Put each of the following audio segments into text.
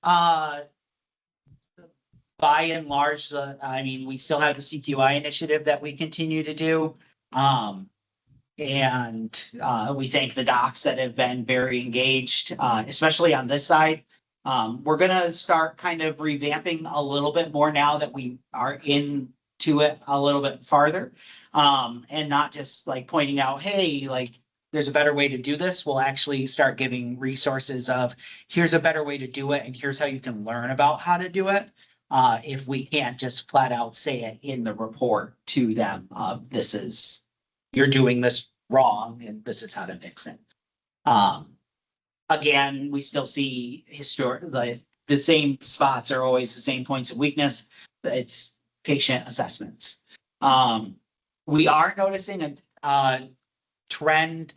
By and large, I mean, we still have the CQI initiative that we continue to do. And we thank the docs that have been very engaged, especially on this side. We're gonna start kind of revamping a little bit more now that we are into it a little bit farther. And not just like pointing out, hey, like there's a better way to do this. We'll actually start giving resources of here's a better way to do it and here's how you can learn about how to do it. If we can't just flat out say it in the report to them, you're doing this wrong and this is how to fix it. Again, we still see the same spots are always the same points of weakness. It's patient assessments. We are noticing a trend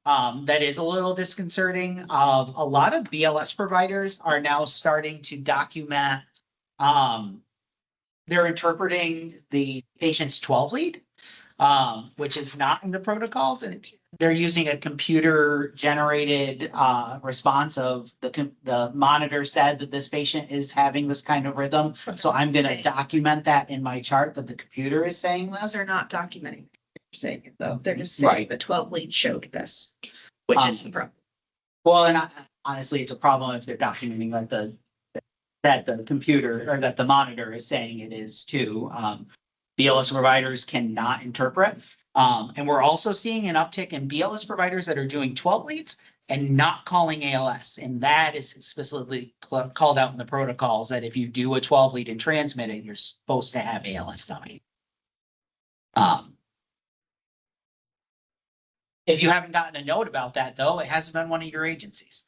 that is a little disconcerting of a lot of BLS providers are now starting to document, they're interpreting the patient's 12 lead, which is not in the protocols, and they're using a computer generated response of the monitor said that this patient is having this kind of rhythm. So I'm going to document that in my chart that the computer is saying this. They're not documenting saying it though. They're just saying the 12 lead showed this, which is the problem. Well, and honestly, it's a problem if they're documenting like that the computer or that the monitor is saying it is too. BLS providers cannot interpret. And we're also seeing an uptick in BLS providers that are doing 12 leads and not calling ALS. And that is specifically called out in the protocols that if you do a 12 lead and transmit it, you're supposed to have ALS dummy. If you haven't gotten a note about that, though, it hasn't been one of your agencies.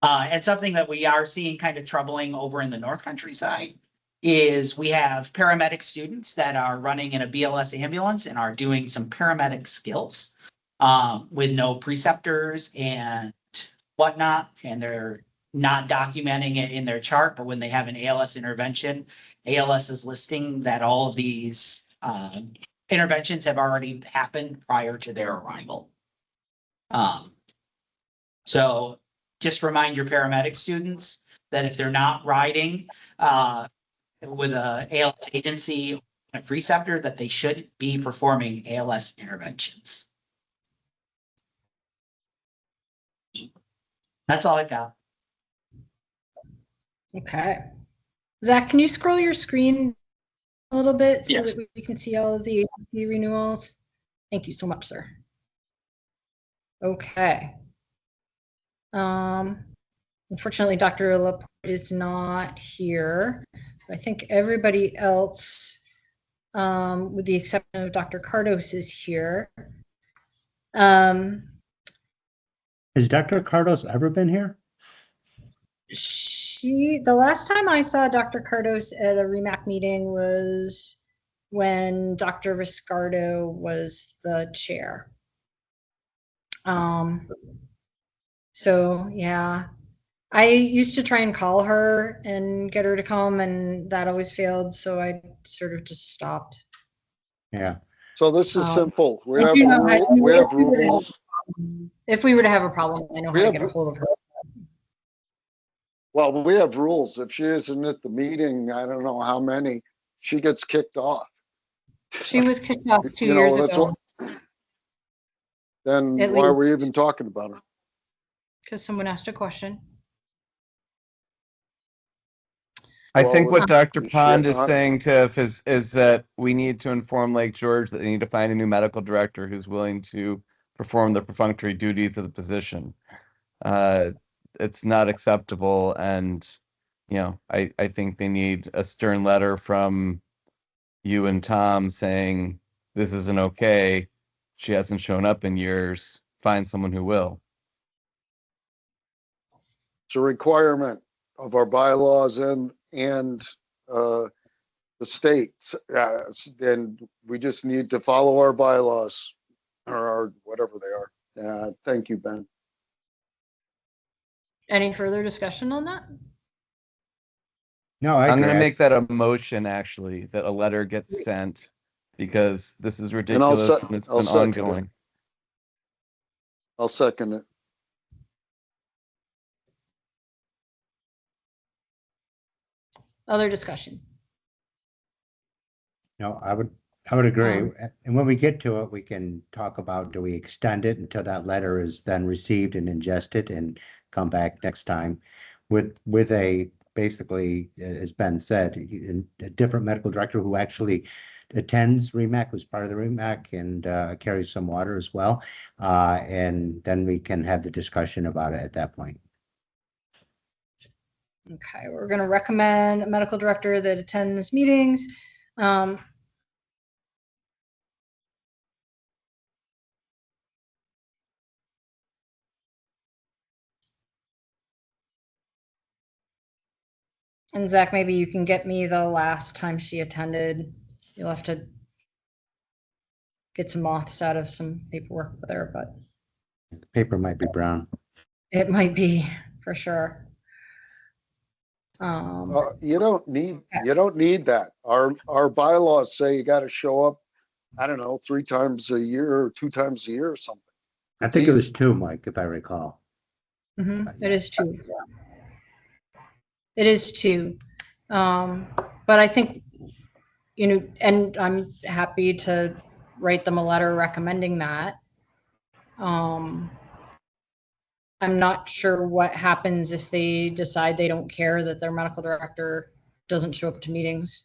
And something that we are seeing kind of troubling over in the North Country side is we have paramedic students that are running in a BLS ambulance and are doing some paramedic skills with no preceptors and whatnot, and they're not documenting it in their chart, but when they have an ALS intervention, ALS is listing that all of these interventions have already happened prior to their arrival. So just remind your paramedic students that if they're not riding with a ALS agency, a preceptor, that they should be performing ALS interventions. That's all I got. Okay. Zach, can you scroll your screen a little bit so Yes. that we can see all of the agency renewals? Thank you so much, sir. Okay. Unfortunately, Dr. Laporte is not here. I think everybody else, with the exception of Dr. Cardos, is here. Has Dr. Cardos ever been here? The last time I saw Dr. Cardos at a REMAC meeting was when Dr. Riscardo was the chair. So yeah, I used to try and call her and get her to come, and that always failed. So I sort of just stopped. Yeah. So this is simple. We have rules. If we were to have a problem, I know how to get a hold of her. Well, we have rules. If she isn't at the meeting, I don't know how many, she gets kicked off. She was kicked off 2 years ago. Then why are we even talking about her? Because someone asked a question. I think what Dr. Pond is saying, Tiff, is that we need to inform Lake George that they need to find a new medical director who's willing to perform the perfunctory duties of the position. It's not acceptable, and I think they need a stern letter from you and Tom saying this isn't okay. She hasn't shown up in years. Find someone who will. It's a requirement of our bylaws and the state, and we just need to follow our bylaws or whatever they are. Thank you, Ben. Any further discussion on that? No, I'm going to make that a motion, actually, that a letter gets sent, because this is ridiculous and it's been ongoing. I'll second it. Other discussion? No, I would agree. Um, And when we get to it, we can talk about, do we extend it until that letter is then received and ingested and come back next time with a, basically, as Ben said, a different medical director who actually attends REMAC, who's part of the REMAC and carries some water as well. And then we can have the discussion about it at that point. Okay, we're going to recommend a medical director that attends meetings. And Zach, maybe you can get me the last time she attended. You'll have to get some moths out of some paperwork there, but The paper might be brown. it might be for sure. You don't need that. Our bylaws say you got to show up, I don't know, 3 times a year or 2 times a year or something. I think it was 2, Mike, if I recall. It is 2. It is 2. But I think, and I'm happy to write them a letter recommending that. I'm not sure what happens if they decide they don't care that their medical director doesn't show up to meetings.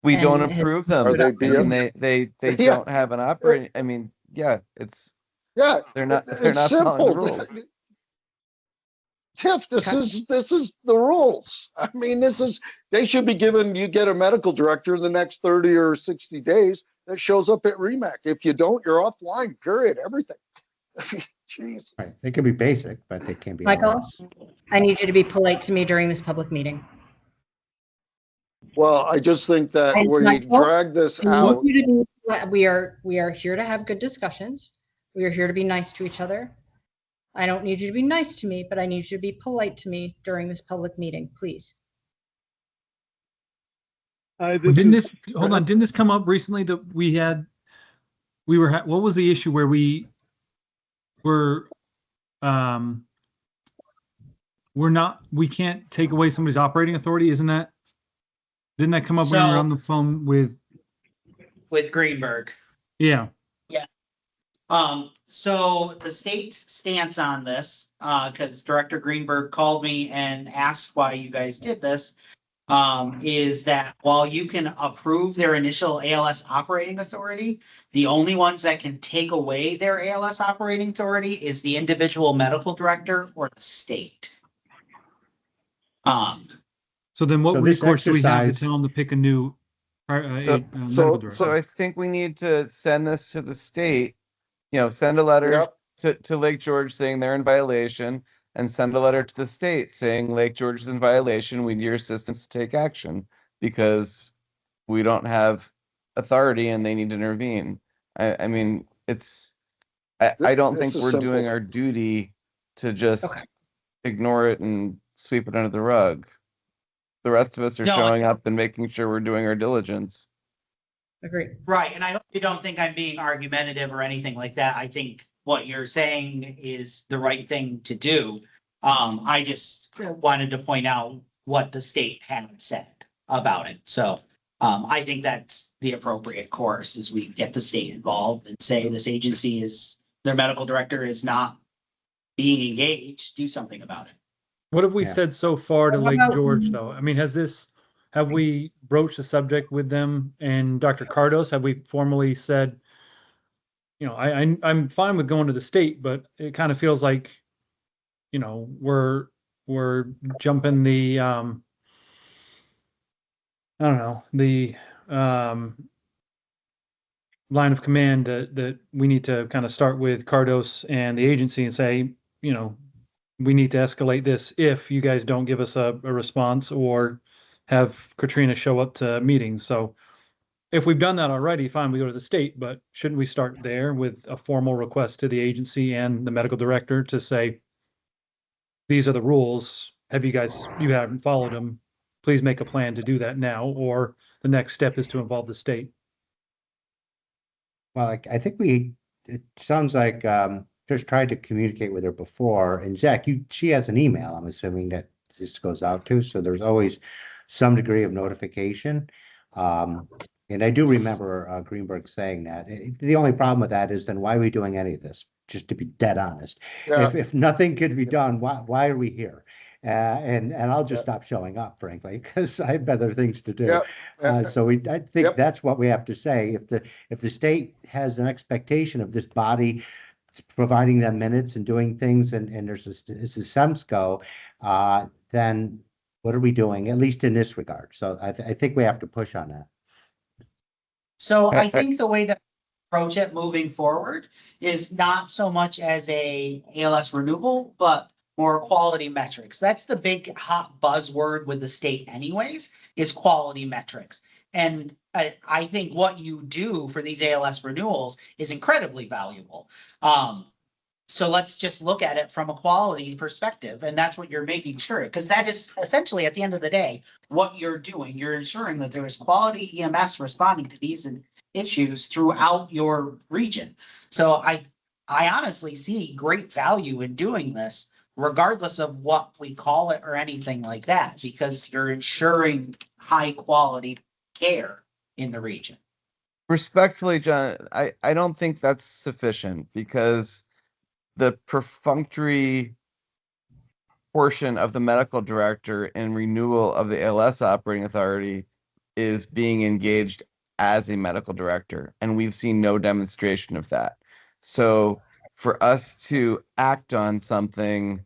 We And don't his- approve them. Are they I mean, being- they Yeah. don't have an operating, I mean, yeah, it's, Yeah, they're not it's following the simple. rules. Tiff, this is the rules. I mean, they should be given, you get a medical director in the next 30 or 60 days that shows up at REMAC. If you don't, you're offline, period, everything. I mean, jeez. Right. They can be basic, but they can't be. Michael? enormous. I need you to be polite to me during this public meeting. Well, I just think that And when you Michael, drag this I out, need you to be- we are here to have good discussions. We are here to be nice to each other. I don't need you to be nice to me, but I need you to be polite to me during this public meeting, please. Didn't this come up recently that what was the issue where we can't take away somebody's operating authority? Didn't that come up when we were on the phone with Greenberg. Yeah. So the state's stance on this, because Director Greenberg called me and asked why you guys did this, is that while you can approve their initial ALS operating authority, the only ones that can take away their ALS operating authority is the individual medical director or the state. So then what So this recourse do we have to exercise- tell them to pick a new medical So director? I think we need to send this to the state, send a letter to Lake George saying they're in violation, and send a letter to the state saying Lake George is in violation. We need your assistance to take action because we don't have authority and they need to intervene. I mean, I don't think This is we're simple. doing our duty to just Okay. ignore it and sweep it under the rug. The rest of us are No, showing up and making sure we're doing our diligence. Agreed. Right, and I hope you don't think I'm being argumentative or anything like that. I think what you're saying is the right thing to do. I just wanted to point out what the state had said about it. So I think that's the appropriate course, is we get the state involved and say this agency their medical director is not being engaged, do something about it. What have we Yeah. said so far to What Lake about- George, though? I mean, have we broached the subject with them and Dr. Cardos? Have we formally said, I'm fine with going to the state, but it kind of feels like, we're jumping the, I don't know, the line of command that we need to kind of start with Cardos and the agency and say, we need to escalate this if you guys don't give us a response or have Katrina show up to meetings. So if we've done that already, fine, we go to the state, but shouldn't we start there with a formal request to the agency and the medical director to say, these are the rules. You haven't followed them. Please make a plan to do that now, or the next step is to involve the state. Well, I think it sounds like just tried to communicate with her before. And Zach, she has an email, I'm assuming, that this goes out to. So there's always some degree of notification. And I do remember Greenberg saying that. The only problem with that is then why are we doing any of this? Just to be dead honest, Yeah. if nothing could be done, why are we here? And I'll just stop showing up, frankly, because I have better things to do. So I think that's what we have to say. If the state has an expectation of this body providing them minutes and doing things, and there's a sense go, then what are we doing? At least in this regard. So I think we have to push on that. So I think the way that we approach it moving forward is not so much as a ALS renewal, but more quality metrics. That's the big hot buzzword with the state anyways, is quality metrics. And I think what you do for these ALS renewals is incredibly valuable. So let's just look at it from a quality perspective. And that's what you're making sure, because that is essentially at the end of the day, what you're doing. You're ensuring that there is quality EMS responding to these issues throughout your region. So I honestly see great value in doing this, regardless of what we call it or anything like that, because you're ensuring high quality care in the region. Respectfully, John, I don't think that's sufficient, because the perfunctory portion of the medical director in renewal of the ALS operating authority is being engaged as a medical director, and we've seen no demonstration of that. So for us to act on something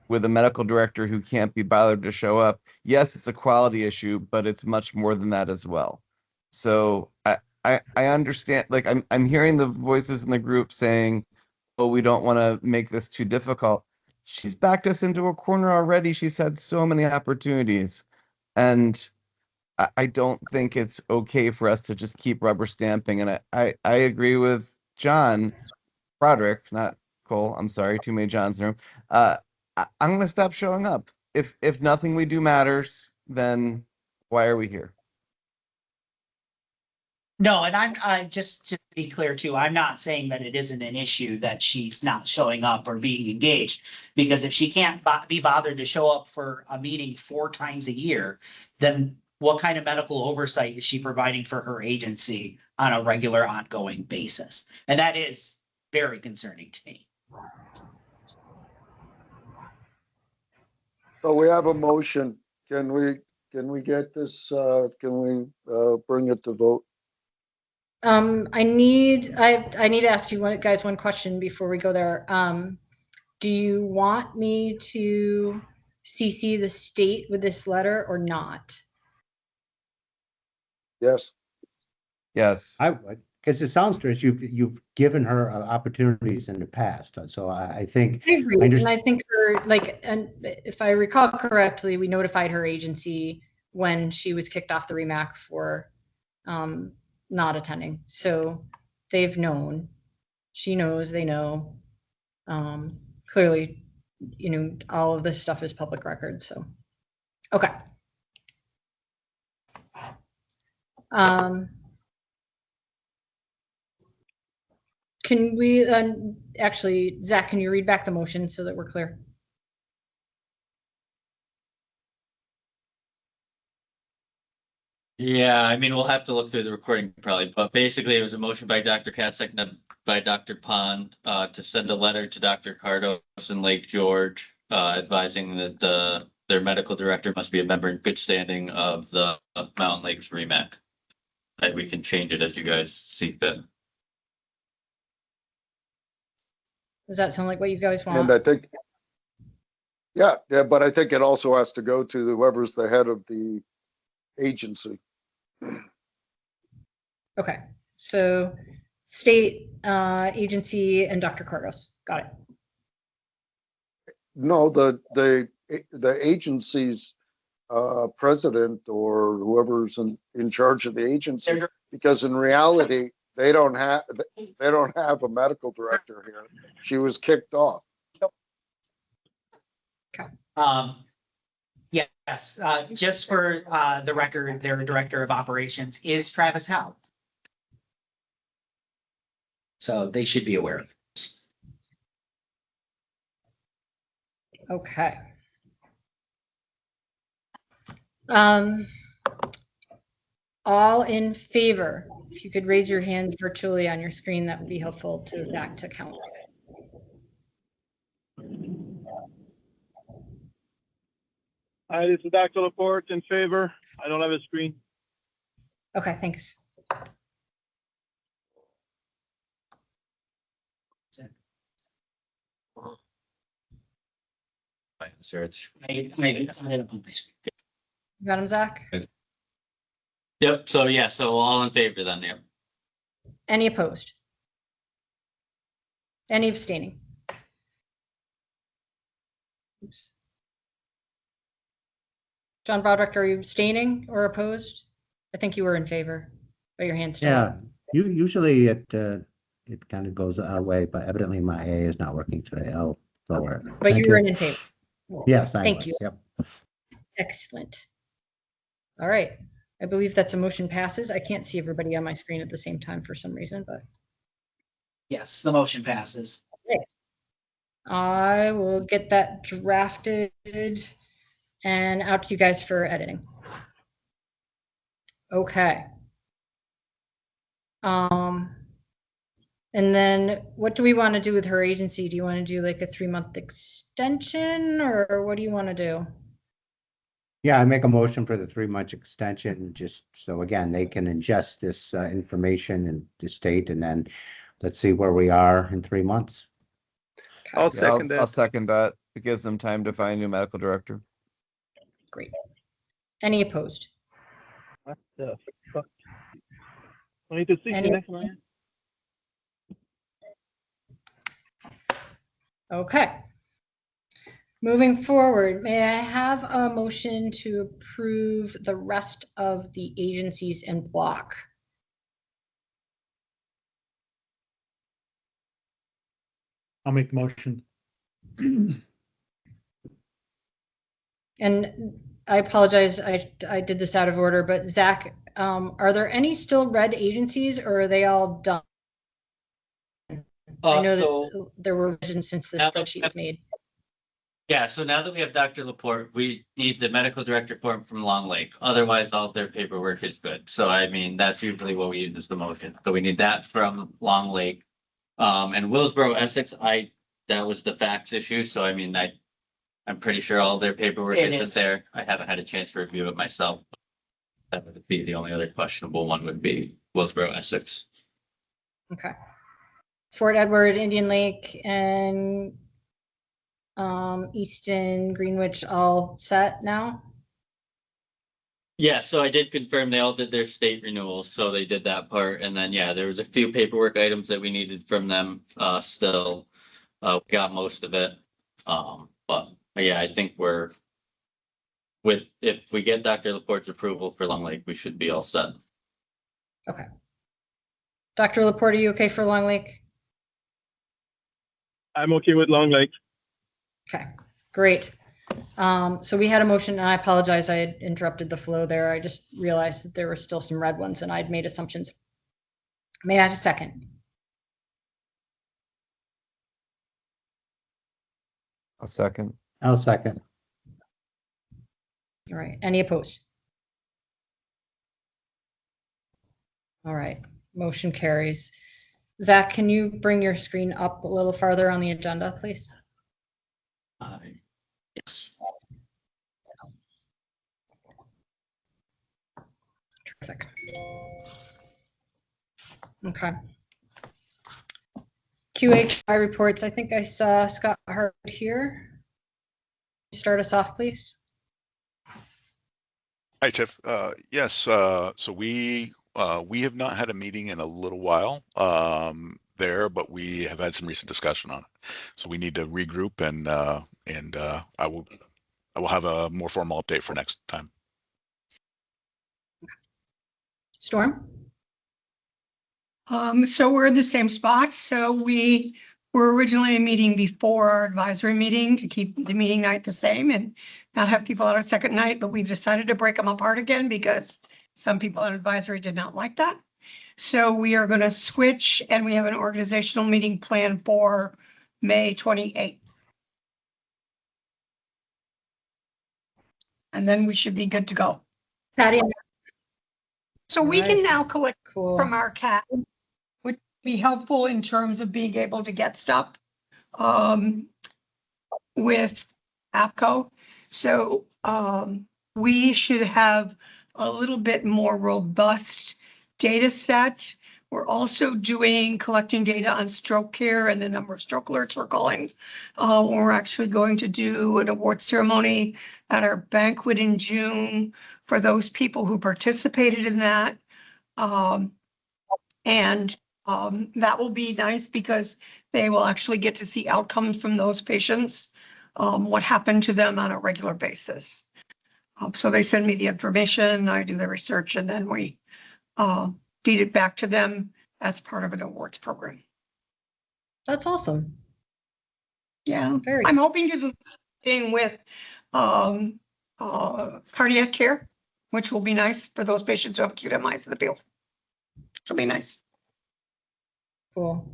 with a medical director who can't be bothered to show up, yes, it's a quality issue, but it's much more than that as well. So I understand, like I'm hearing the voices in the group saying, oh, we don't want to make this too difficult. She's backed us into a corner already. She's had so many opportunities. And I don't think it's okay for us to just keep rubber stamping. And I agree with John, Broderick, not Cole. I'm sorry, too many Johns in the room. I'm going to stop showing up. If nothing we do matters, then why are we here? No, and I'm just to be clear too, I'm not saying that it isn't an issue that she's not showing up or being engaged, because if she can't be bothered to show up for a meeting 4 times a year, then what kind of medical oversight is she providing for her agency on a regular ongoing basis? And that is very concerning to me. So we have a motion. Can we get this, can we bring it to vote? I need to ask you guys one question before we go there. Do you want me to CC the state with this letter or not? Yes. Yes. I would, because it sounds to us you've given her opportunities in the past. So I think I agree, and I think and if I recall correctly, we notified her agency when she was kicked off the REMAC for not attending. So they've known, she knows, they know. Clearly, all of this stuff is public record. So, okay. Can we actually, Zach, can you read back the motion so that we're clear? Yeah, I mean, we'll have to look through the recording probably, but basically it was a motion by Dr. Katz, seconded by Dr. Pond, to send a letter to Dr. Cardos in Lake George, advising that their medical director must be a member in good standing of the Mountain Lakes REMAC. We can change it as you guys see fit. Does that sound like what you guys want? And I think, yeah, but I think it also has to go to whoever's the head of the agency. Okay, so state agency and Dr. Cardos. Got it. No, the agency's president or whoever's in charge of the agency, because in reality they don't have a medical director here. She was kicked off. Okay. Yes, just for the record, their director of operations is Travis Howe. So they should be aware of this. Okay. All in favor, if you could raise your hand virtually on your screen, that would be helpful to Zach to count. Hi, this is Dr. Laporte in favor. I don't have a screen. Okay, thanks. Search. I didn't put my screen. You got him, Zach? Yep, so yeah, so all in favor then, yeah. Any opposed? Any abstaining? Oops. John Broderick, are you abstaining or opposed? I think you were in favor, but your hand's still up. Yeah, usually it kind of goes our way, but evidently my A is not working today. I'll lower it. But Thank you were in favor. Yes, I Thank was. you. Yep. Excellent. All right. I believe that's a motion passes. I can't see everybody on my screen at the same time for some reason, but Yes, the motion passes. I will get that drafted and out to you guys for editing. Okay. And then what do we want to do with her agency? Do you want to do like a 3-month extension, or what do you want to do? Yeah, I make a motion for the 3-month extension, just so again, they can ingest this information and the state, and then let's see where we are in 3 months. I'll second I'll that. second that. It gives them time to find a new medical director. Great. Any opposed? What the fuck? I need to see you next time. Okay. Moving forward, may I have a motion to approve the rest of the agencies in block? I'll make the motion. And I apologize, I did this out of order, but Zach, are there any still red agencies, or are they all done? I know that there were revisions since the spreadsheet was made. Yeah, so now that we have Dr. Laporte, we need the medical director form from Long Lake. Otherwise, all of their paperwork is good. So I mean, that's usually what we use as the motion. So we need that from Long Lake. And Willsboro, Essex, that was the fax issue. So I mean, I'm pretty sure all their paperwork is there. I haven't had a chance to review it myself. That would be the only other questionable one would be Willsboro, Essex. Okay. Fort Edward, Indian Lake, and Easton, Greenwich, all set now? Yeah, so I did confirm they all did their state renewals, so they did that part. And then, yeah, there was a few paperwork items that we needed from them still. We got most of it. But yeah, I think if we get Dr. Laporte's approval for Long Lake, we should be all set. Okay. Dr. Laporte, are you okay for Long Lake? I'm okay with Long Lake. Okay, great. So we had a motion, and I apologize, I had interrupted the flow there. I just realized that there were still some red ones and I'd made assumptions. May I have a second? A second. I'll second. All right, any opposed? All right, motion carries. Zach, can you bring your screen up a little farther on the agenda, please? Yes. Terrific. Okay. QHI reports. I think I saw Scott Hart here. Start us off, please. Hi, Tiff. Yes, so we have not had a meeting in a little while there, but we have had some recent discussion on it. So we need to regroup, and I will have a more formal update for next time. Storm? So we're in the same spot. So we were originally meeting before our advisory meeting to keep the meeting night the same and not have people on a second night, but we've decided to break them apart again because some people on advisory did not like that. So we are going to switch, and we have an organizational meeting planned for May 28th. and then we should be good to go. Patty, So we All can right. now collect cool. from our CAT, would be helpful in terms of being able to get stuff with APCO. So we should have a little bit more robust data set. We're also collecting data on stroke care and the number of stroke alerts we're calling. We're actually going to do an award ceremony at our banquet in June for those people who participated in that. That will be nice because they will actually get to see outcomes from those patients, what happened to them on a regular basis. So they send me the information, I do the research, and then we feed it back to them as part of an awards program. That's awesome. Yeah, Very. I'm hoping to do the thing with cardiac care, which will be nice for those patients who have acute MIs in the field. It'll be nice. Cool.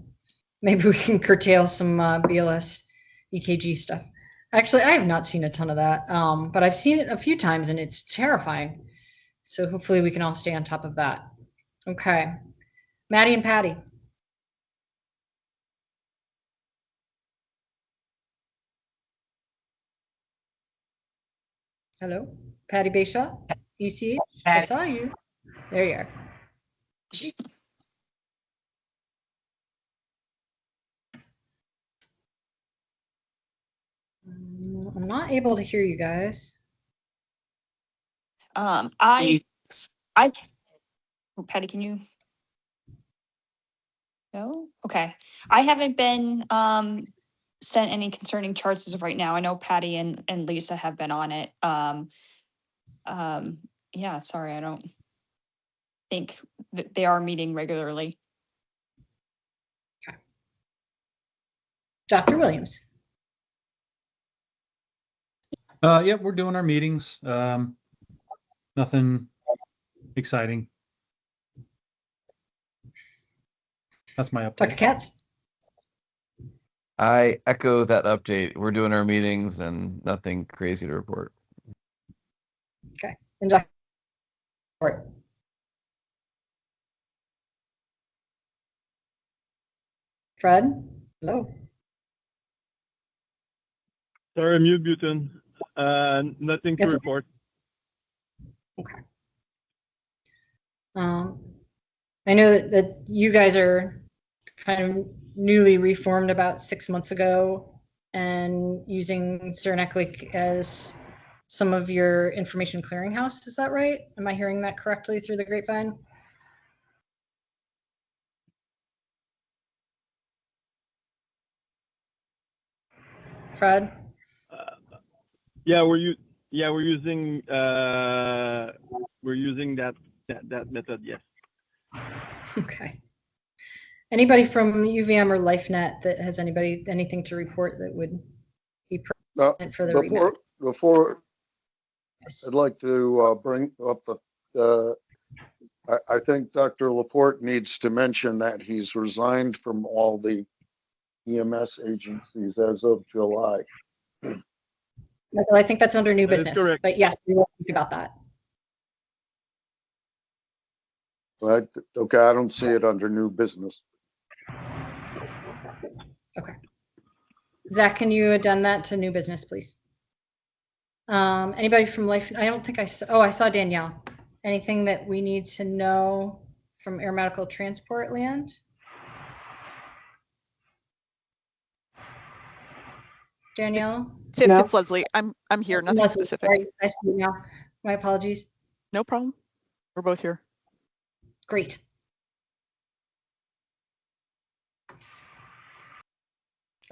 Maybe we can curtail some BLS EKG stuff. Actually, I have not seen a ton of that, but I've seen it a few times and it's terrifying. So hopefully we can all stay on top of that. Okay. Maddie and Patty. Hello, Patty Bayshaw, ECH. I saw you. There you are. I'm not able to hear you guys. Patty, can you? No? Okay. I haven't been sent any concerning charts as of right now. I know Patty and Lisa have been on it. Yeah, sorry, I don't think that they are meeting regularly. Okay. Dr. Williams. Yeah, we're doing our meetings. Nothing exciting. That's my update. Dr. Katz. I echo that update. We're doing our meetings and nothing crazy to report. Okay. And Dr. Fred. Hello. Sorry, mute button. Nothing to That's report. Okay. I know that you guys are kind of newly reformed about 6 months ago and using Cerneclic as some of your information clearinghouse. Is that right? Am I hearing that correctly through the grapevine? Fred? Yeah, we're using that method. Yes. Okay. Anybody from UVM or LifeNet that has anything to report that would be pertinent for the REMAC? Before Yes. I'd like to bring up I think Dr. Laporte needs to mention that he's resigned from all the EMS agencies as of July. Michael, I think that's under new That is business, correct. but yes, we will think about that. Right? Okay, I don't see it under new business. Okay. Zach, can you addend that to new business, please? Anybody from Life? I don't think I saw. Oh, I saw Danielle. Anything that we need to know from Air Medical Transport land? Danielle? Tiff, it's Leslie. I'm here. Nothing Leslie, specific. sorry, I see you now. My apologies. No problem. We're both here. Great.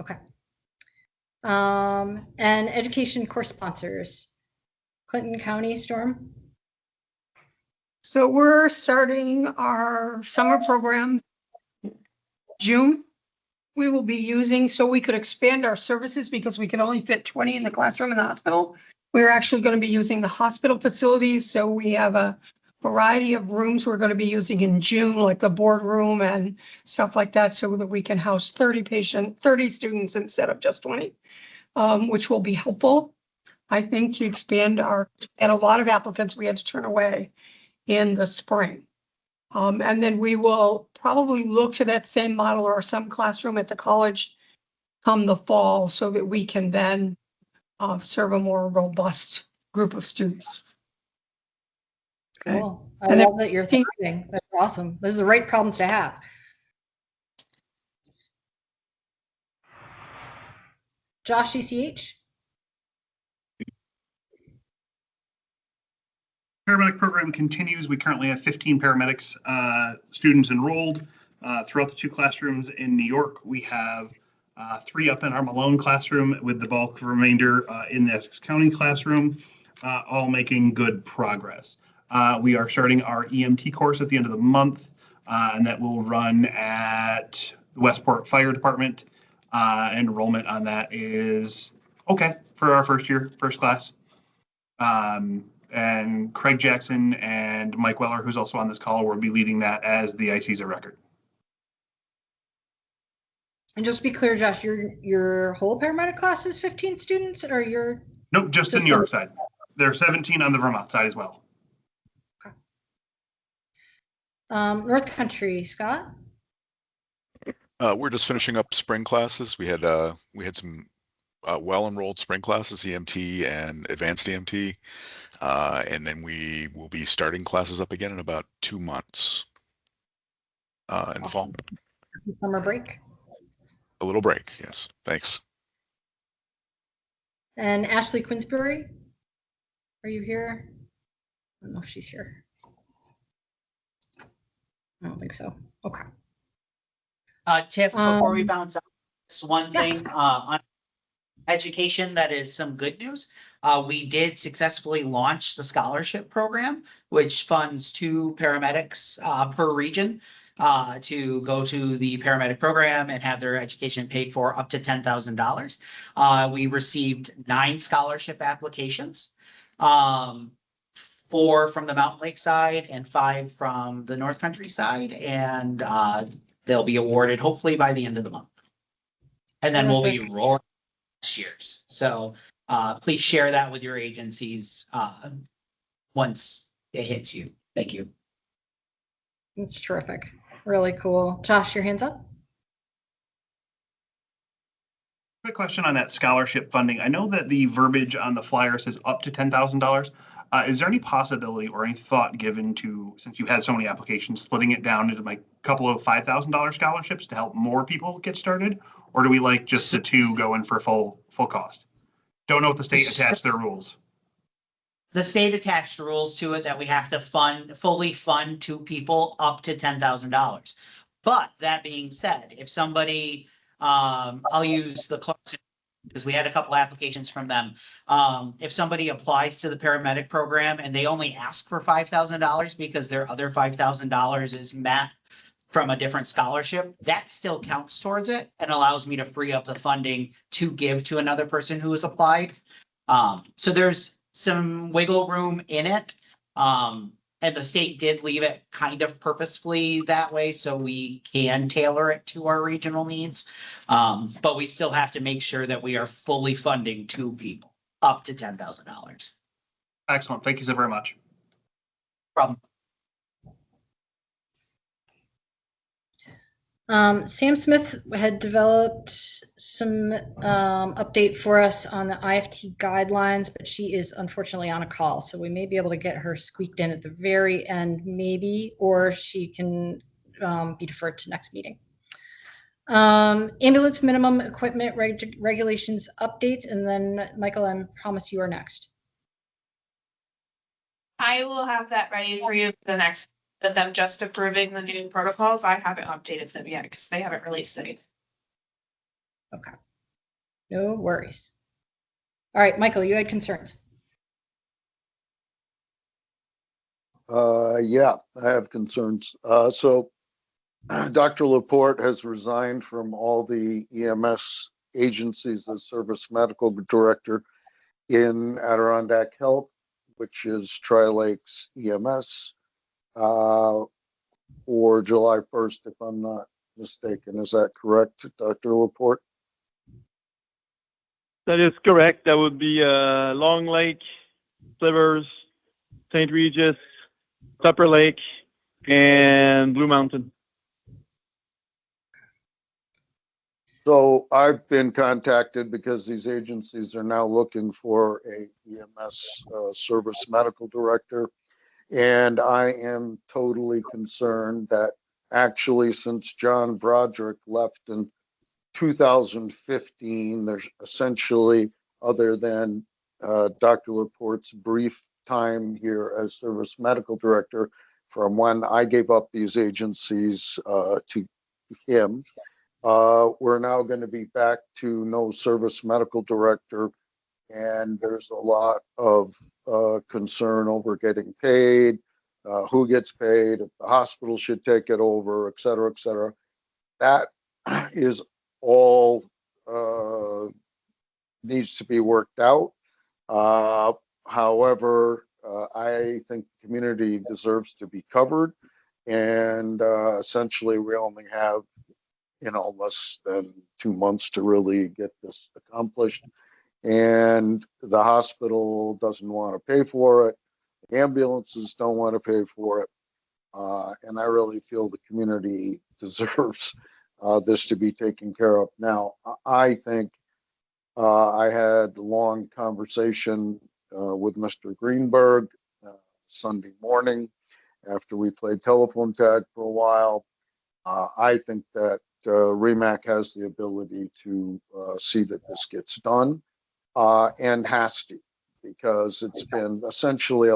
Okay. And education course sponsors. Clinton County Storm. So we're starting our summer program June. We will be using, so we could expand our services because we could only fit 20 in the classroom in the hospital. We're actually going to be using the hospital facilities. So we have a variety of rooms we're going to be using in June, like the boardroom and stuff like that, so that we can house 30 students instead of just 20, which will be helpful. I think, to expand and a lot of applicants we had to turn away in the spring. And then we will probably look to that same model or some classroom at the college come the fall so that we can then serve a more robust group of students. Okay. Cool. I And then- love that you're thinking. That's awesome. Those are the right problems to have. Josh, ECH? Paramedic program continues. We currently have 15 paramedics students enrolled throughout the 2 classrooms in New York. We have 3 up in our Malone classroom, with the bulk remainder in the Essex County classroom, all making good progress. We are starting our EMT course at the end of the month, and that will run at the Westport Fire Department. Enrollment on that is okay for our first class. And Craig Jackson and Mike Weller, who's also on this call, will be leading that as the ICs of record. And just to be clear, Josh, your whole paramedic class is 15 students, or your? Nope, just the New York side. There are 17 on the Vermont side as well. Okay. North Country, Scott? We're just finishing up spring classes. We had some well-enrolled spring classes, EMT and advanced EMT. And then we will be starting classes up again in about 2 months in the fall. Summer break. A little break, yes. Thanks. And Ashley Quinsbury, are you here? I don't know if she's here. I don't think so. Okay. Tiff, before we bounce out, this one Yeah. thing on education that is some good news. We did successfully launch the scholarship program, which funds 2 paramedics per region to go to the paramedic program and have their education paid for up to $10,000. We received 9 scholarship applications, 4 from the Mountain Lake side and 5 from the North Country side, and they'll be awarded hopefully by the end of the month. And then we'll be rolling next year's. So please share that with your agencies once it hits you. Thank you. That's terrific. Really cool. Josh, your hands up. Quick question on that scholarship funding. I know that the verbiage on the flyer says up to $10,000. Is there any possibility or any thought given to, since you had so many applications, splitting it down into like a couple of $5,000 scholarships to help more people get started? Or do we like just the 2 going for full cost? Don't know if the state attached their rules. The state attached rules to it that we have to fully fund 2 people up to $10,000. But that being said, if somebody, I'll use the Clarkson because we had a couple applications from them. If somebody applies to the paramedic program and they only ask for $5,000 because their other $5,000 is met from a different scholarship, that still counts towards it and allows me to free up the funding to give to another person who has applied. So there's some wiggle room in it. And the state did leave it kind of purposefully that way so we can tailor it to our regional needs. But we still have to make sure that we are fully funding 2 people up to $10,000. Excellent. Thank you so very much. Problem. Sam Smith had developed some update for us on the IFT guidelines, but she is unfortunately on a call, so we may be able to get her squeaked in at the very end, maybe, or she can be deferred to next meeting. Ambulance minimum equipment regulations updates, and then Michael, I promise you are next. I will have that ready for you for the next. But them just approving the new protocols, I haven't updated them yet because they haven't released any. Okay. No worries. All right, Michael, you had concerns. Yeah, I have concerns. So Dr. Laporte has resigned from all the EMS agencies as service medical director in Adirondack Health, which is Tri-Lakes EMS. For July 1st, if I'm not mistaken. Is that correct, Dr. Laporte? That is correct. That would be Long Lake, Slivers, St. Regis, Tupper Lake, and Blue Mountain. So I've been contacted because these agencies are now looking for a EMS service medical director. And I am totally concerned that actually since John Broderick left in 2015, there's essentially, other than Dr. Laporte's brief time here as service medical director, from when I gave up these agencies to him, we're now going to be back to no service medical director. And there's a lot of concern over getting paid, who gets paid, if the hospital should take it over, et cetera, et cetera. That is all needs to be worked out. However, I think the community deserves to be covered. And essentially, we only have, less than 2 months to really get this accomplished. And the hospital doesn't want to pay for it. The ambulances don't want to pay for it. And I really feel the community deserves this to be taken care of. Now, I think I had a long conversation with Mr. Greenberg Sunday morning after we played telephone tag for a while. I think that REMAC has the ability to see that this gets done and has to, because it's been essentially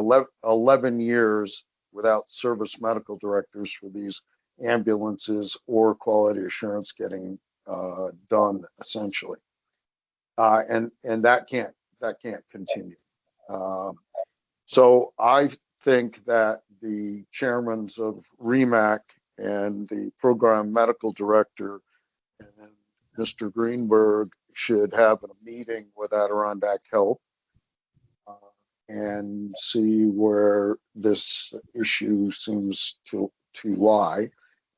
11 years without service medical directors for these ambulances or quality assurance getting done essentially. And that can't continue. So I think that the chairmans of REMAC and the program medical director and Mr. Greenberg should have a meeting with Adirondack Health and see where this issue seems to lie.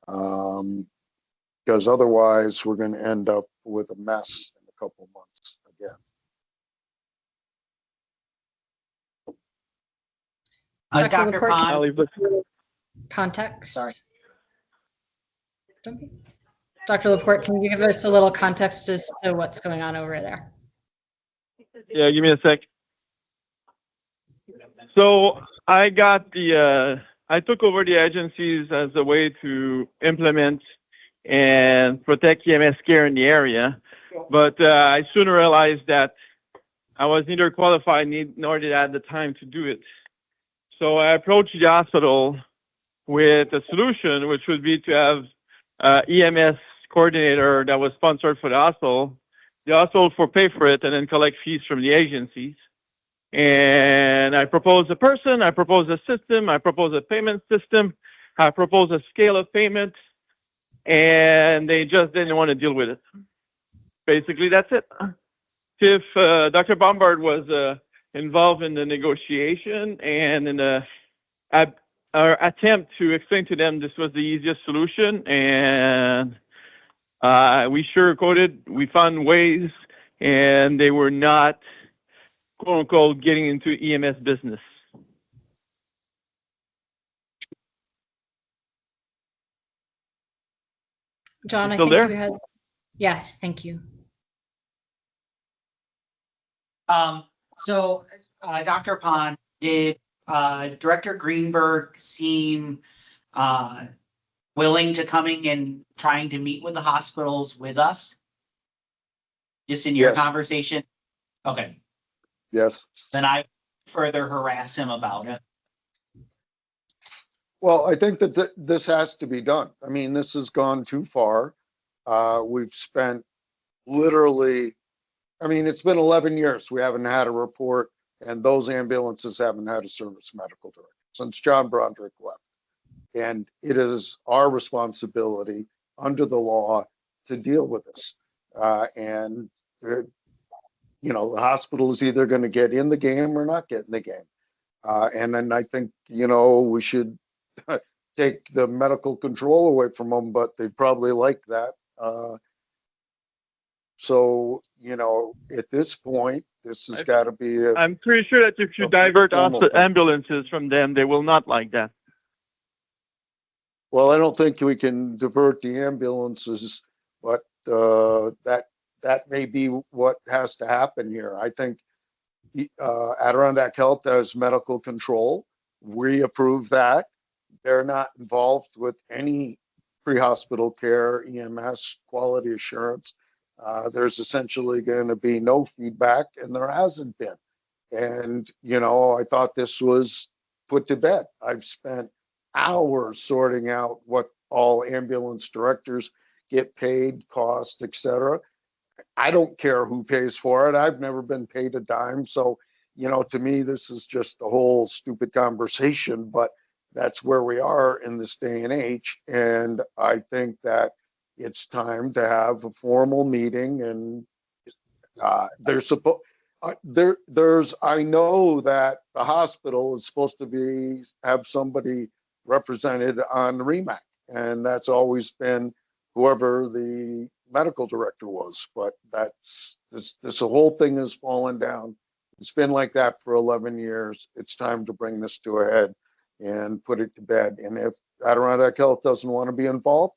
Because otherwise we're going to end up with a mess in a couple months again. Dr. Pond. Context. Sorry. Dr. Laporte, can you give us a little context as to what's going on over there? Yeah, give me a sec. So I took over the agencies as a way to implement and protect EMS care in the area. But I soon realized that I was neither qualified nor did I have the time to do it. So I approached the hospital with a solution, which would be to have EMS coordinator that was sponsored for the hospital for pay for it and then collect fees from the agencies. And I proposed a person, I proposed a system, I proposed a payment system, I proposed a scale of payment, and they just didn't want to deal with it. Basically, that's it. If Dr. Bombard was involved in the negotiation and in our attempt to explain to them this was the easiest solution, and we sugarcoated, we found ways, and they were not, quote unquote, getting into EMS business. John, I Still think there? you had, yes, thank you. So Dr. Pond, did Director Greenberg seem willing to coming and trying to meet with the hospitals with us? Just in your Yes. conversation? Okay. Yes. Then I further harass him about it. Well, I think that this has to be done. I mean, this has gone too far. We've spent literally, I mean, it's been 11 years. We haven't had a report, and those ambulances haven't had a service medical director since John Broderick left. And it is our responsibility under the law to deal with this. And the hospital is either going to get in the game or not get in the game. And then I think, we should take the medical control away from them, but they'd probably like that. So, you know, at this point, this has got to be I'm pretty sure that if you a divert formal also thing. ambulances from them, they will not like that. Well, I don't think we can divert the ambulances, but that may be what has to happen here. I think Adirondack Health does medical control. We approve that. They're not involved with any pre-hospital care, EMS, quality assurance. There's essentially going to be no feedback, and there hasn't been. And, you know, I thought this was put to bed. I've spent hours sorting out what all ambulance directors get paid, cost, etc. I don't care who pays for it. I've never been paid a dime. So, you know, to me, this is just a whole stupid conversation, but that's where we are in this day and age. And I think that it's time to have a formal meeting, and there's supposed I know that the hospital is supposed to have somebody represented on REMAC, and that's always been whoever the medical director was. But this whole thing has fallen down. It's been like that for 11 years. It's time to bring this to a head and put it to bed. And if Adirondack Health doesn't want to be involved,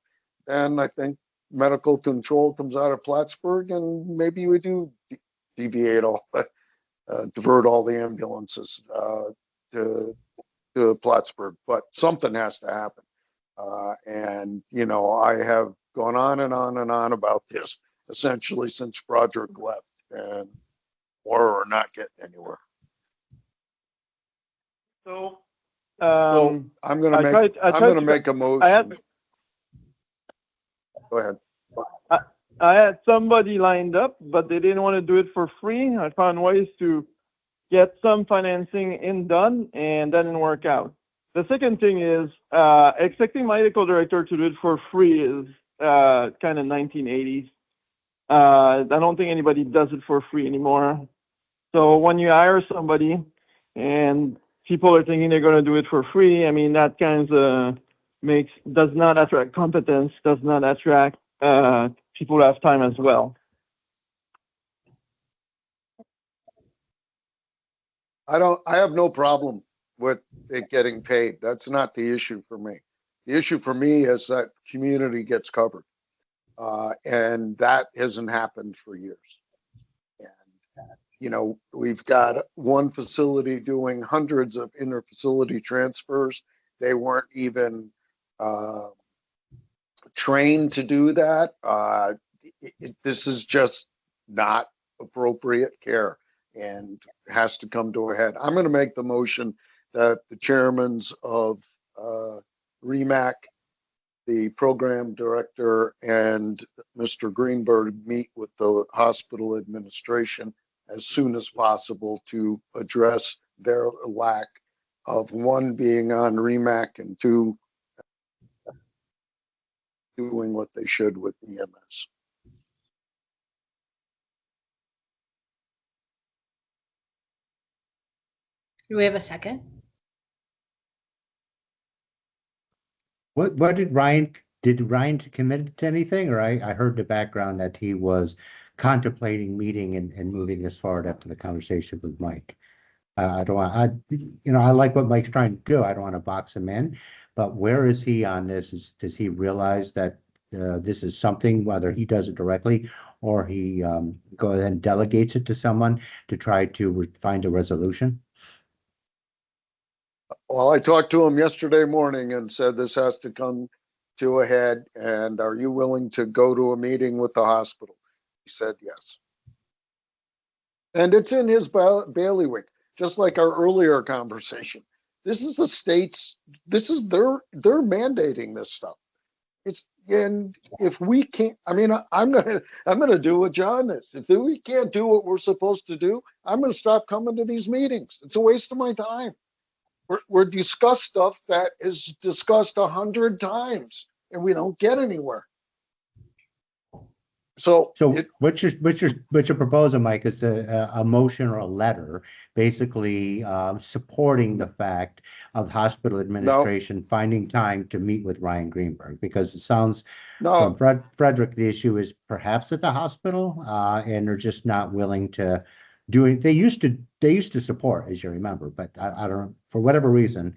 then I think medical control comes out of Plattsburgh, and maybe we do deviate all, divert all the ambulances to Plattsburgh. But something has to happen. And, you know, I have gone on and on and on about this essentially since Broderick left, and we're not getting anywhere. So, So I'm going to make a motion. Go ahead. I had somebody lined up, but they didn't want to do it for free. I found ways to get some financing done, and that didn't work out. The second thing is expecting my medical director to do it for free is kind of 1980s. I don't think anybody does it for free anymore. So when you hire somebody and people are thinking they're going to do it for free, I mean, that kind of does not attract competence, does not attract people who have time as well. I have no problem with it getting paid. That's not the issue for me. The issue for me is that community gets covered. And that hasn't happened for years. And, you know, we've got one facility doing hundreds of inter-facility transfers. They weren't even trained to do that. This is just not appropriate care and has to come to a head. I'm going to make the motion that the chairmans of REMAC, the program director, and Mr. Greenberg meet with the hospital administration as soon as possible to address their lack of, one, being on REMAC, and two, doing what they should with EMS. Do we have a second? What did Ryan commit to anything? Or I heard the background that he was contemplating meeting and moving this forward after the conversation with Mike. I like what Mike's trying to do. I don't want to box him in, but where is he on this? Does he realize that this is something, whether he does it directly or he goes and delegates it to someone to try to find a resolution? Well, I talked to him yesterday morning and said this has to come to a head, and are you willing to go to a meeting with the hospital? He said yes. And it's in his bailiwick, just like our earlier conversation. This is the state's, they're mandating this stuff. And if we can't, I mean, I'm gonna do what John is. If we can't do what we're supposed to do, I'm gonna stop coming to these meetings. It's a waste of my time. We're discuss stuff that is discussed 100 times, and we don't get anywhere. So So what you're proposing, Mike, is a motion or a letter, basically supporting the fact of hospital administration finding time to meet with Ryan Greenberg, because it sounds from Frederick, the issue is perhaps at the hospital, and they're just not willing to do it. They used to support, as you remember, but I don't, for whatever reason,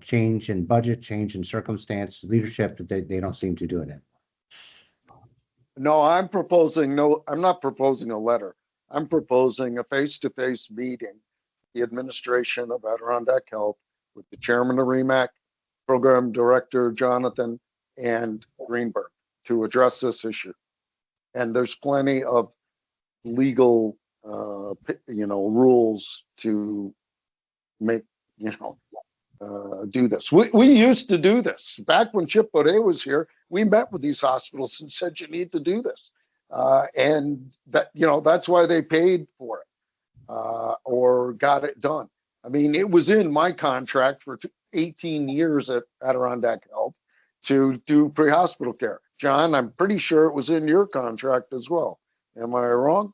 change in budget, change in circumstance, leadership, they don't seem to do it. No, I'm not proposing a letter. I'm proposing a face-to-face meeting, the administration of Adirondack Health with the chairman of REMAC, program director Jonathan, and Greenberg to address this issue. And there's plenty of legal, rules to make, do this. We used to do this back when Chip Baudet was here. We met with these hospitals and said, you need to do this. And that, that's why they paid for it, or got it done. I mean, it was in my contract for 18 years at Adirondack Health to do pre-hospital care. John, I'm pretty sure it was in your contract as well. Am I wrong?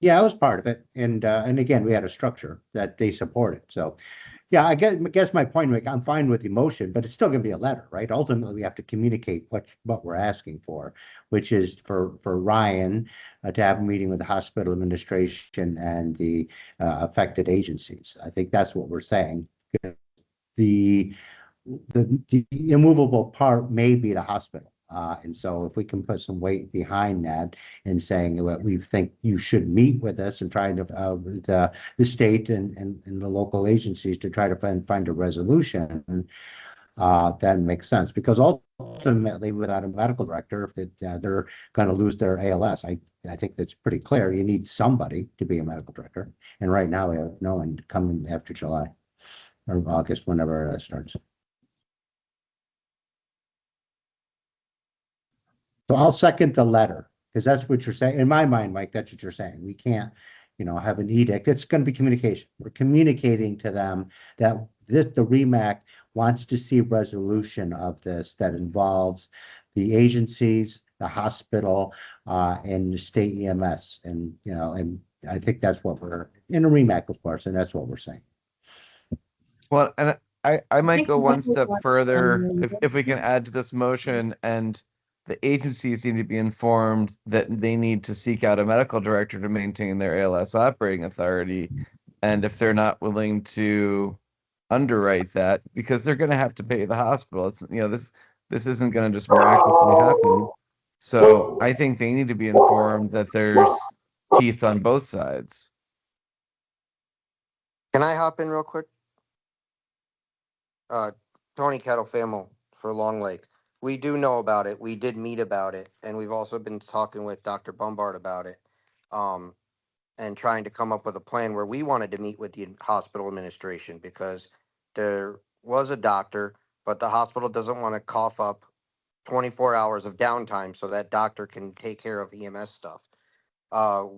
Yeah, I was part of it, and again, we had a structure that they supported. So, yeah, I guess my point, Rick, I'm fine with the motion, but it's still going to be a letter, right? Ultimately, we have to communicate what we're asking for, which is for Ryan to have a meeting with the hospital administration and the affected agencies. I think that's what we're saying. The immovable part may be the hospital. And so if we can put some weight behind that and saying that we think you should meet with us and trying to with the state and the local agencies to try to find a resolution, that makes sense, because ultimately without a medical director, if they're going to lose their ALS, I think that's pretty clear. You need somebody to be a medical director. And right now we have no one coming after July or August, whenever that starts. So I'll second the letter, because that's what you're saying. In my mind, Mike, that's what you're saying. We can't, have an edict. It's going to be communication. We're communicating to them that the REMAC wants to see resolution of this that involves the agencies, the hospital, and the state EMS. And, and I think that's what we're in a REMAC, of course, and that's what we're saying. Well, and I might go one step further if we can add to this motion, and the agencies need to be informed that they need to seek out a medical director to maintain their ALS operating authority. And if they're not willing to underwrite that, because they're going to have to pay the hospital, it's, this isn't going to just miraculously happen. So I think they need to be informed that there's teeth on both sides. Can I hop in real quick? Tony Kettlefamo for Long Lake. We do know about it. We did meet about it, and we've also been talking with Dr. Bombard about it, and trying to come up with a plan where we wanted to meet with the hospital administration, because there was a doctor, but the hospital doesn't want to cough up 24 hours of downtime so that doctor can take care of EMS stuff.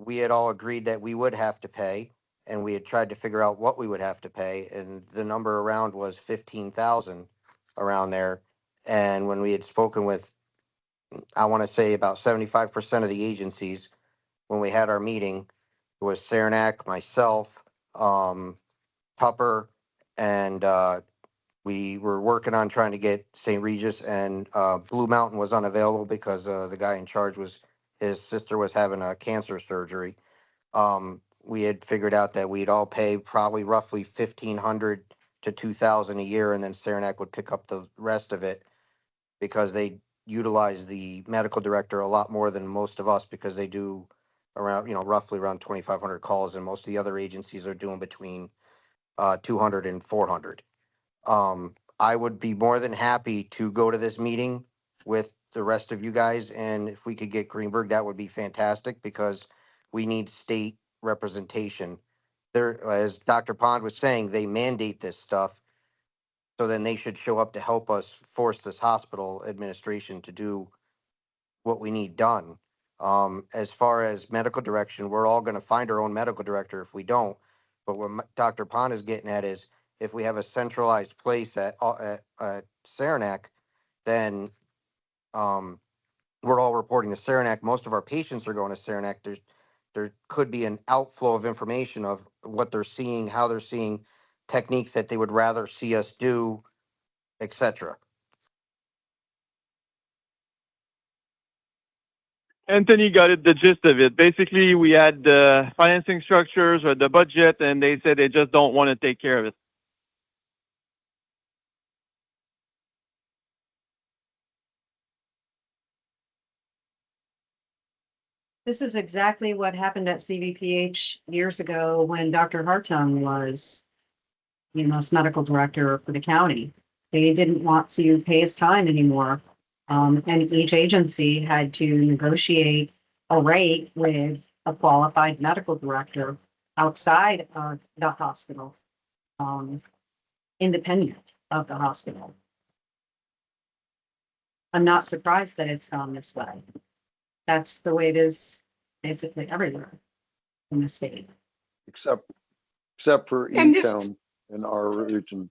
We had all agreed that we would have to pay, and we had tried to figure out what we would have to pay, and the number around was 15,000 around there. And when we had spoken with, I want to say about 75% of the agencies, when we had our meeting, it was Saranac, myself, Tupper, and we were working on trying to get St. Regis, and Blue Mountain was unavailable because the guy in charge his sister was having a cancer surgery. We had figured out that we'd all pay probably roughly 1,500 to 2,000 a year, and then Saranac would pick up the rest of it, because they utilize the medical director a lot more than most of us, because they do around, roughly around 2,500 calls, and most of the other agencies are doing between 200 and 400. I would be more than happy to go to this meeting with the rest of you guys, and if we could get Greenberg, that would be fantastic, because we need state representation. There, as Dr. Pond was saying, they mandate this stuff, so then they should show up to help us force this hospital administration to do what we need done. As far as medical direction, we're all going to find our own medical director if we don't. But what Dr. Pond is getting at is, if we have a centralized place at Saranac, then we're all reporting to Saranac. Most of our patients are going to Saranac. There could be an outflow of information of what they're seeing, how they're seeing, techniques that they would rather see us do, etc. Anthony got it, the gist of it. Basically, we had the financing structures or the budget, and they said they just don't want to take care of it. This is exactly what happened at CVPH years ago when Dr. Hartung was EMS medical director for the county. They didn't want to pay his time anymore. And each agency had to negotiate a rate with a qualified medical director outside of the hospital, independent of the hospital. I'm not surprised that it's gone this way. That's the way it is basically everywhere in the state. Except for And this- E-Town in our region.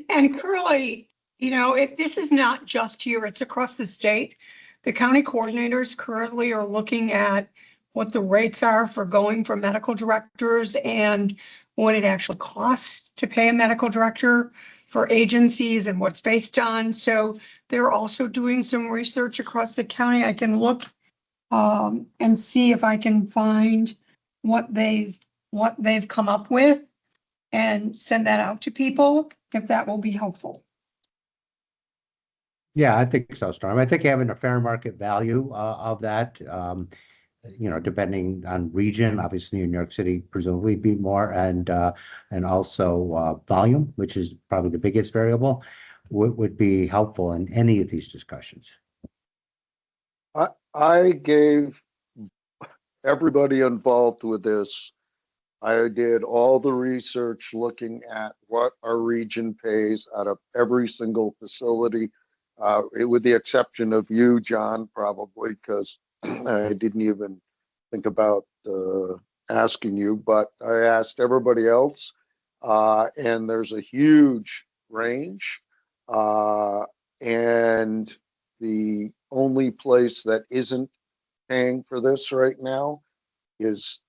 And currently, this is not just here, it's across the state. The county coordinators currently are looking at what the rates are for going for medical directors and what it actually costs to pay a medical director for agencies and what's based on. So they're also doing some research across the county. I can look and see if I can find what they've come up with and send that out to people, if that will be helpful. Yeah, I think so, Storm. I think having a fair market value of that, depending on region, obviously New York City presumably be more, and also volume, which is probably the biggest variable, would be helpful in any of these discussions. I gave everybody involved with this. I did all the research looking at what our region pays out of every single facility, with the exception of you, John, probably, because I didn't even think about asking you, but I asked everybody else, and there's a huge range. And the only place that isn't paying for this right now is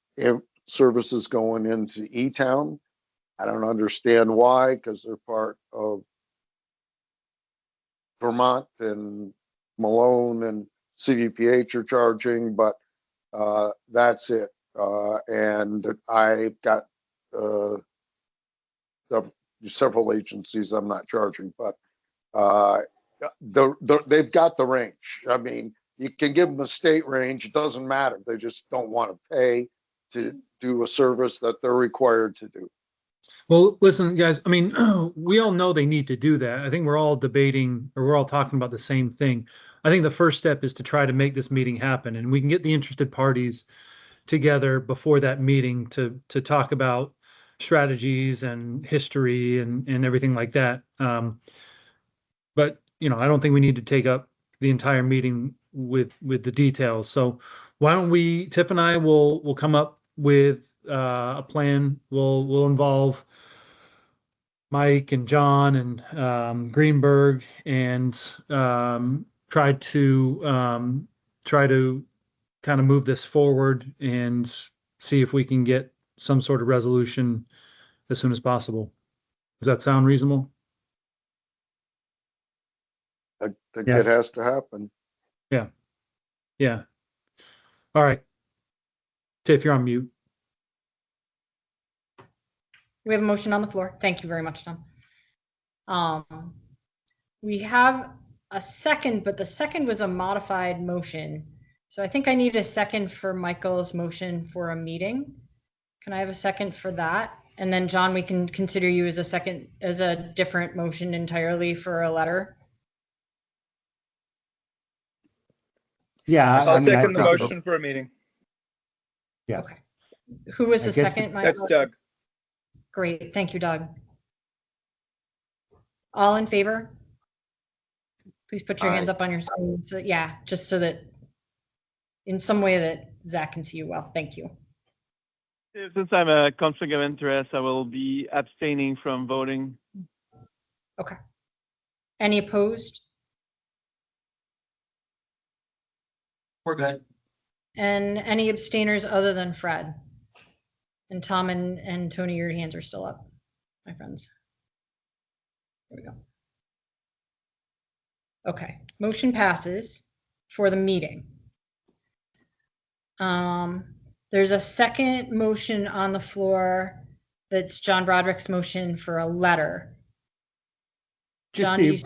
services going into E-Town. I don't understand why, because they're part of Vermont, and Malone and CVPH are charging, but that's it. And I've got several agencies I'm not charging, but they've got the range. I mean, you can give them a state range, it doesn't matter. They just don't want to pay to do a service that they're required to do. Well, listen, guys, I mean, we all know they need to do that. I think we're all debating, or we're all talking about the same thing. I think the first step is to try to make this meeting happen, and we can get the interested parties together before that meeting to talk about strategies and history and everything like that. But, I don't think we need to take up the entire meeting with the details. So why don't we, Tiff and I will come up with a plan. We'll involve Mike and John and Greenberg, and try to kind of move this forward and see if we can get some sort of resolution as soon as possible. Does that sound reasonable? I think it has to happen. Yeah. All right. Tiff, you're on mute. We have a motion on the floor. Thank you very much, Tom. We have a second, but the second was a modified motion. So I think I need a second for Michael's motion for a meeting. Can I have a second for that? And then John, we can consider you as a different motion entirely for a letter. Yeah, I'll second the motion for a meeting. Yeah. Okay. Who was the second? That's Doug. Great. Thank you, Doug. All in favor? Please put your hands up on your screen. So yeah, just so that in some way that Zach can see you well. Thank you. Since I'm a conflict of interest, I will be abstaining from voting. Okay. Any opposed? We're good. And any abstainers other than Fred? And Tom and Tony, your hands are still up, my friends. There we go. Okay, motion passes for the meeting. There's a second motion on the floor. That's John Broderick's motion for a letter. John, do you?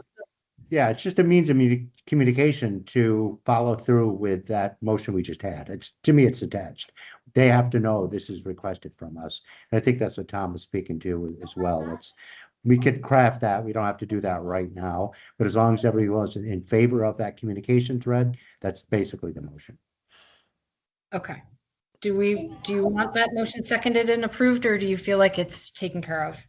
Yeah, it's just a means of communication to follow through with that motion we just had. It's, to me, it's attached. They have to know this is requested from us. And I think that's what Tom was speaking to as well. We could craft that. We don't have to do that right now, but as long as everyone's in favor of that communication thread, that's basically the motion. Okay. Do you want that motion seconded and approved, or do you feel like it's taken care of?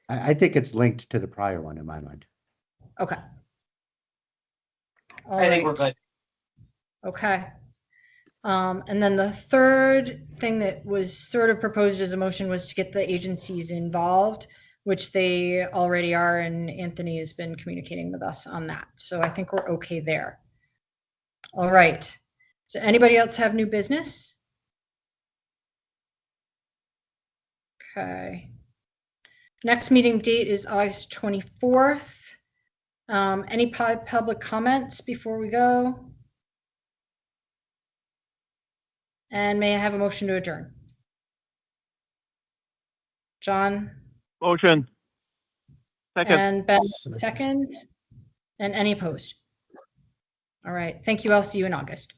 I think it's linked to the prior one in my mind. Okay. I think we're good. Okay. And then the third thing that was sort of proposed as a motion was to get the agencies involved, which they already are, and Anthony has been communicating with us on that. So I think we're okay there. All right. So anybody else have new business? Okay. Next meeting date is August 24th. Any public comments before we go? And may I have a motion to adjourn? John? Motion. Second. And Ben, second. And any opposed? All right. Thank you. I'll see you in August.